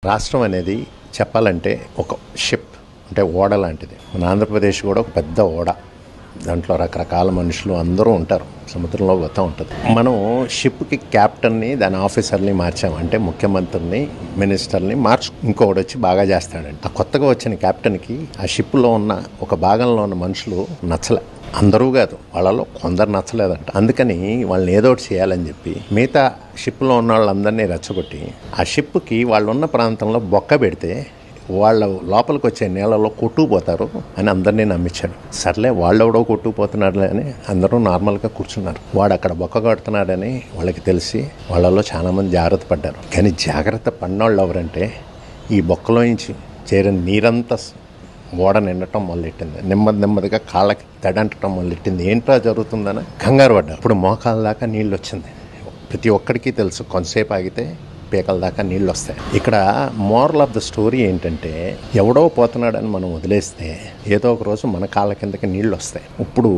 రాష్ట్రం అనేది చెప్పాలంటే ఒక షిప్ అంటే ఓడ లాంటిది. మన ఆంధ్రప్రదేశ్ కూడా ఒక పెద్ద ఓడ. దాంట్లో రకరకాల మనుషులు అందరూ ఉంటారు, సముద్రంలో పోతూ ఉంటుంది. మనం షిప్కి క్యాప్టెన్ని, దాని ఆఫీసర్ని మార్చాము అంటే ముఖ్యమంత్రిని, మినిస్టర్ని ఇంకొకటి వచ్చి బాగా చేస్తాడండి. ఆ కొత్తగా వచ్చిన క్యాప్టెన్కి ఆ షిప్లో ఉన్న ఒక భాగంలో ఉన్న మనుషులు నచ్చలే. అందరూ కాదు, వాళ్ళలో కొందరు నచ్చలేదంట. అందుకని వాళ్ళని ఏదో ఒకటి చేయాలని చెప్పి మిగతా షిప్లో ఉన్న వాళ్ళందరినీ రెచ్చగొట్టి ఆ షిప్కి వాళ్ళు ఉన్న ప్రాంతంలో బొక్క పెడితే వాళ్ళ లోపలికి వచ్చే నీళ్ళలో కొట్టుకుపోతారు అని అందరినీ నమ్మించాడు. సర్లే వాళ్ళెవడో కొట్టుకుపోతున్నాడు అని అందరూ నార్మల్గా కూర్చున్నారు. వాడు అక్కడ బొక్క కొడుతున్నాడని వాళ్ళకి తెలిసి వాళ్ళలో చాలామంది జాగ్రత్త పడ్డారు. కానీ జాగ్రత్త పడినోళ్ళు ఎవరంటే ఈ బొక్కలో నుంచి చేరిన నీరంతా ఓడ నిండటం మొదలెట్టింది. నెమ్మదిగా కాళ్ళకి తడంటడం మొదలెట్టింది. ఏంట్రా జరుగుతుందని కంగారు పడ్డారు. ఇప్పుడు మోకాళ్ళ దాకా నీళ్ళు వచ్చింది. ప్రతి ఒక్కడికి తెలుసు కొంతసేపు ఆగితే పీకల దాకా నీళ్ళు వస్తాయి. ఇక్కడ మోరల్ ఆఫ్ ద స్టోరీ ఏంటంటే ఎవడో పోతున్నాడని మనం వదిలేస్తే ఏదో ఒక రోజు మన కాళ్ళ కిందకి నీళ్ళు వస్తాయి. ఇప్పుడు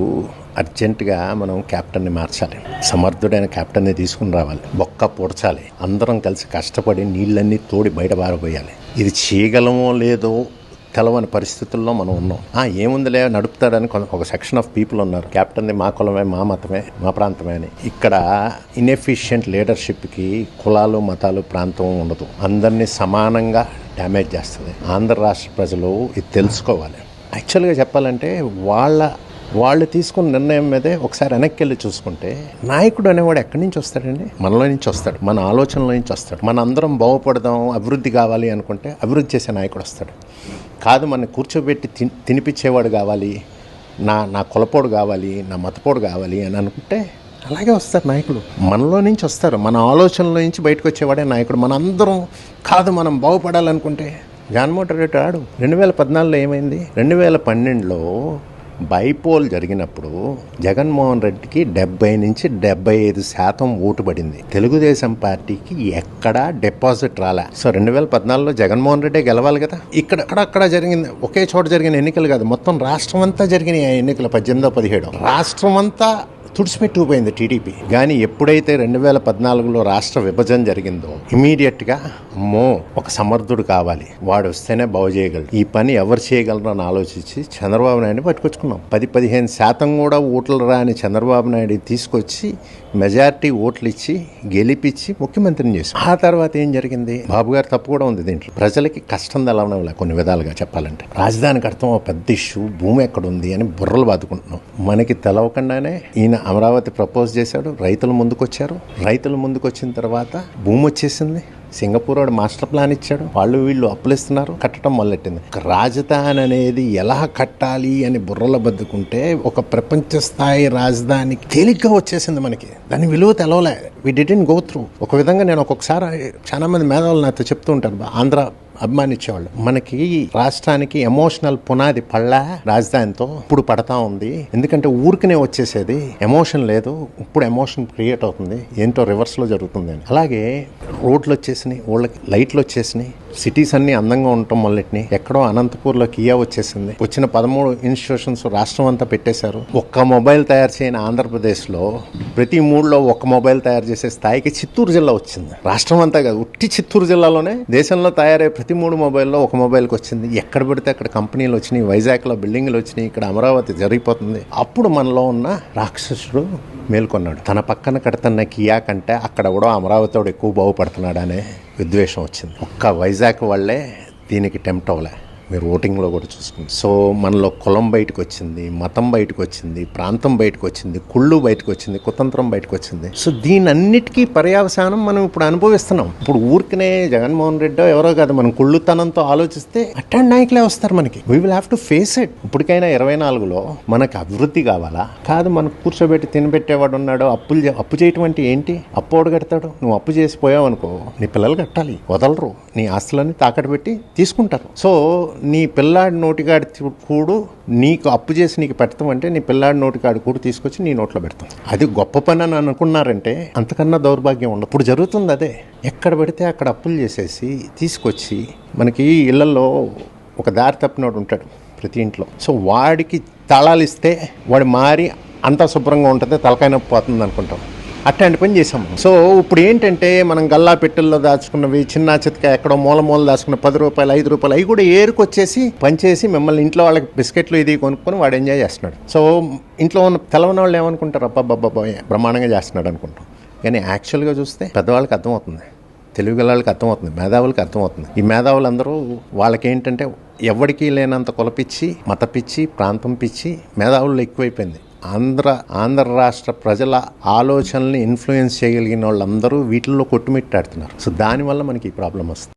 అర్జెంటుగా మనం క్యాప్టెన్ని మార్చాలి. సమర్థుడైన క్యాప్టెన్ని తీసుకుని రావాలి. బొక్క పూడ్చాలి. అందరం కలిసి కష్టపడి నీళ్ళన్నీ తోడి బయట బారబోయాలి. ఇది చేయగలమో లేదో తెలవని పరిస్థితుల్లో మనం ఉన్నాం. ఏముందిలే నడుపుతాడని ఒక సెక్షన్ ఆఫ్ పీపుల్ ఉన్నారు. క్యాప్టెన్ని మా కులమే, మా మతమే, మా ప్రాంతమే అని. ఇక్కడ ఇన్ఎఫిషియెంట్ లీడర్షిప్కి కులాలు, మతాలు, ప్రాంతం ఉండదు. అందరినీ సమానంగా డ్యామేజ్ చేస్తుంది. ఆంధ్ర రాష్ట్ర ప్రజలు ఇది తెలుసుకోవాలి. యాక్చువల్గా చెప్పాలంటే వాళ్ళు తీసుకున్న నిర్ణయం మీదే ఒకసారి వెనక్కి వెళ్ళి చూసుకుంటే నాయకుడు అనేవాడు ఎక్కడి నుంచి వస్తాడండి? మనలో నుంచి వస్తాడు, మన ఆలోచనలో నుంచి వస్తాడు. మన అందరం బాగుపడదాం, అభివృద్ధి కావాలి అనుకుంటే అభివృద్ధి చేసే నాయకుడు వస్తాడు. కాదు మన కూర్చోబెట్టి తినిపించేవాడు కావాలి, నా కులపోడు కావాలి, నా మతపోడు కావాలి అని అనుకుంటే అలాగే వస్తారు నాయకులు. మనలో నుంచి వస్తారు, మన ఆలోచనలో నుంచి బయటకు వచ్చేవాడే నాయకుడు. మనందరం కాదు మనం బాగుపడాలనుకుంటే జగన్మోహన్ రెడ్డి రాడు. 2014లో ఏమైంది? 2012లో బైపోల్ జరిగినప్పుడు జగన్మోహన్ రెడ్డికి 70 నుంచి 75% ఓటు పడింది. తెలుగుదేశం పార్టీకి ఎక్కడా డిపాజిట్ రాలే. సో 2014లో జగన్మోహన్ రెడ్డి గెలవాలి కదా. అక్కడ జరిగింది, ఒకే చోట జరిగిన ఎన్నికలు కాదు, మొత్తం రాష్ట్రం అంతా జరిగినాయి ఆ ఎన్నికలు. 18, 17 రాష్ట్రం అంతా తుడిచిపెట్టుకుపోయింది టీడీపీ. కానీ ఎప్పుడైతే 2014లో రాష్ట్ర విభజన జరిగిందో ఇమీడియట్గా ఒక సమర్థుడు కావాలి, వాడు వస్తేనే బాగు చేయగలరు, ఈ పని ఎవరు చేయగలరు అని ఆలోచించి చంద్రబాబు నాయుడిని పట్టుకొచ్చుకున్నాం. 10-15% కూడా ఓట్లు రాని చంద్రబాబు నాయుడు తీసుకొచ్చి మెజారిటీ ఓట్లు ఇచ్చి గెలిపించి ముఖ్యమంత్రిని చేసి. ఆ తర్వాత ఏం జరిగింది? బాబు గారు తప్పు కూడా ఉంది దీంట్లో. ప్రజలకి కష్టం తెలవడం కొన్ని విధాలుగా చెప్పాలంటే. రాజధానికి అర్థం ఒక పెద్ద ఇష్యూ, భూమి ఎక్కడుంది అని బుర్రలు బాదుకుంటున్నాం. మనకి తెలవకుండానే ఈయన అమరావతి ప్రపోజ్ చేశాడు. రైతులు ముందుకొచ్చారు. రైతులు ముందుకొచ్చిన తర్వాత భూమి వచ్చేసింది. సింగపూర్ వాడు మాస్టర్ ప్లాన్ ఇచ్చాడు. వీళ్ళు అప్పులు ఇస్తున్నారు, కట్టడం మొదలెట్టింది. రాజధాని అనేది ఎలా కట్టాలి అని బుర్రలో బద్దుకుంటే ఒక ప్రపంచ స్థాయి రాజధాని తేలిగ్గా వచ్చేసింది మనకి. దాని విలువ తెలవలే. వి డిడ్ంట్ గో త్రూ. ఒక విధంగా నేను ఒక్కొక్కసారి చాలా మంది మేధావులు నాతో చెప్తూ ఉంటారు, ఆంధ్ర అభిమానించేవాళ్ళు, మనకి రాష్ట్రానికి ఎమోషనల్ పునాది పళ్ళ రాజధానితో ఇప్పుడు పడతా ఉంది. ఎందుకంటే ఊరికనే వచ్చేసేది, ఎమోషన్ లేదు. ఇప్పుడు ఎమోషన్ క్రియేట్ అవుతుంది. ఏంటో రివర్స్లో జరుగుతుంది అని. అలాగే రోడ్లు వచ్చేసినాయి, ఊళ్ళకి లైట్లు వచ్చేసినాయి, సిటీస్ అన్ని అందంగా ఉండటం మొదలెట్టినాయి. ఎక్కడో అనంతపూర్లో కియా వచ్చేసింది. వచ్చిన 13 ఇన్స్టిట్యూషన్స్ రాష్ట్రం అంతా పెట్టేశారు. ఒక్క మొబైల్ తయారు చేయని ఆంధ్రప్రదేశ్లో ప్రతి 3లో ఒక్క మొబైల్ తయారు చేసే స్థాయికి చిత్తూరు జిల్లా వచ్చింది. రాష్ట్రం అంతా కాదు, ఉట్టి చిత్తూరు జిల్లాలోనే దేశంలో తయారయ్యే ప్రతి 3 మొబైల్లో ఒక మొబైల్కి వచ్చింది. ఎక్కడ పెడితే అక్కడ కంపెనీలు వచ్చినాయి, వైజాగ్లో బిల్డింగ్లు వచ్చినాయి, ఇక్కడ అమరావతి జరిగిపోతుంది. అప్పుడు మనలో ఉన్న రాక్షసుడు మేల్కొన్నాడు. తన పక్కన కడుతున్న కియా కంటే అక్కడ కూడా అమరావతివాడు ఎక్కువ బాగుపడుతున్నాడు అనే విద్వేషం వచ్చింది. ఒక్క వైజాగ్ వాళ్ళే దీనికి టెంప్ట్ అవ్వలే. మీరు ఓటింగ్లో కూడా చూసుకుంది. సో మనలో కులం బయటకు వచ్చింది, మతం బయటకు వచ్చింది, ప్రాంతం బయటకు వచ్చింది, కుళ్ళు బయటకు వచ్చింది, కుతంత్రం బయటకు వచ్చింది. సో దీనన్నిటికీ పర్యవసానం మనం ఇప్పుడు అనుభవిస్తున్నాం. ఇప్పుడు ఊరికనే జగన్మోహన్ రెడ్డి ఎవరో కాదు, మనం కుళ్ళుతనంతో ఆలోచిస్తే అట్లాంటి నాయకులే వస్తారు మనకి. We will have to face it. ఇప్పటికైనా 24లో మనకు అభివృద్ధి కావాలా? కాదు, మనకు కూర్చోబెట్టి తినబెట్టేవాడు ఉన్నాడు. అప్పు చేయటం అంటే ఏంటి? అప్పోడు కడతాడు. నువ్వు అప్పు చేసిపోయావు అనుకో, నీ పిల్లలు కట్టాలి, వదలరు. నీ ఆస్తులన్నీ తాకట్టు పెట్టి తీసుకుంటారు. సో నీ పిల్లాడి నోటికాడి కూడు నీకు అప్పు చేసి నీకు పెడతాం అంటే నీ పిల్లాడి నోటికాడి కూడు తీసుకొచ్చి నీ నోట్లో పెడతాం. అది గొప్ప పని అని అనుకున్నారంటే అంతకన్నా దౌర్భాగ్యం ఉండదు. ఇప్పుడు జరుగుతుంది అదే. ఎక్కడ పెడితే అక్కడ అప్పులు చేసేసి తీసుకొచ్చి మనకి ఇళ్లలో ఒక దారి తప్పినోడు ఉంటాడు ప్రతి ఇంట్లో. సో వాడికి తాళాలు ఇస్తే వాడు మారి అంతా శుభ్రంగా ఉంటుంది, తలకాయ నొప్పి పోతుంది అనుకుంటాం. అట్లాంటి పని చేసాం మనం. సో ఇప్పుడు ఏంటంటే మనం గల్లా పెట్టెల్లో దాచుకున్నవి చిన్న చితక ఎక్కడో మూల దాచుకున్న 10 రూపాయలు 5 రూపాయలు అవి కూడా ఏరుకొచ్చేసి పనిచేసి మిమ్మల్ని ఇంట్లో వాళ్ళకి బిస్కెట్లు ఇది కొనుక్కొని వాడు ఎంజాయ్ చేస్తున్నాడు. సో ఇంట్లో ఉన్న తెలవని వాళ్ళు ఏమనుకుంటారు, అబ్బాబ్బాబ్బా బ్రహ్మాండంగా చేస్తున్నాడు అనుకుంటాం. కానీ యాక్చువల్గా చూస్తే పెద్దవాళ్ళకి అర్థమవుతుంది, తెలుగు వాళ్ళకి అర్థమవుతుంది, మేధావులకి అర్థమవుతుంది. ఈ మేధావులందరూ వాళ్ళకి ఏంటంటే ఎవరికీ లేనంత కులపిచ్చి, మతపిచ్చి, ప్రాంతం పిచ్చి మేధావులు ఎక్కువైపోయింది. ఆంధ్ర రాష్ట్ర ప్రజల ఆలోచనల్ని ఇన్ఫ్లుయెన్స్ చేయగలిగిన వాళ్ళందరూ వీటిల్లో కొట్టుమిట్టాడుతున్నారు. సో దానివల్ల మనకి ఈ ప్రాబ్లం వస్తుంది.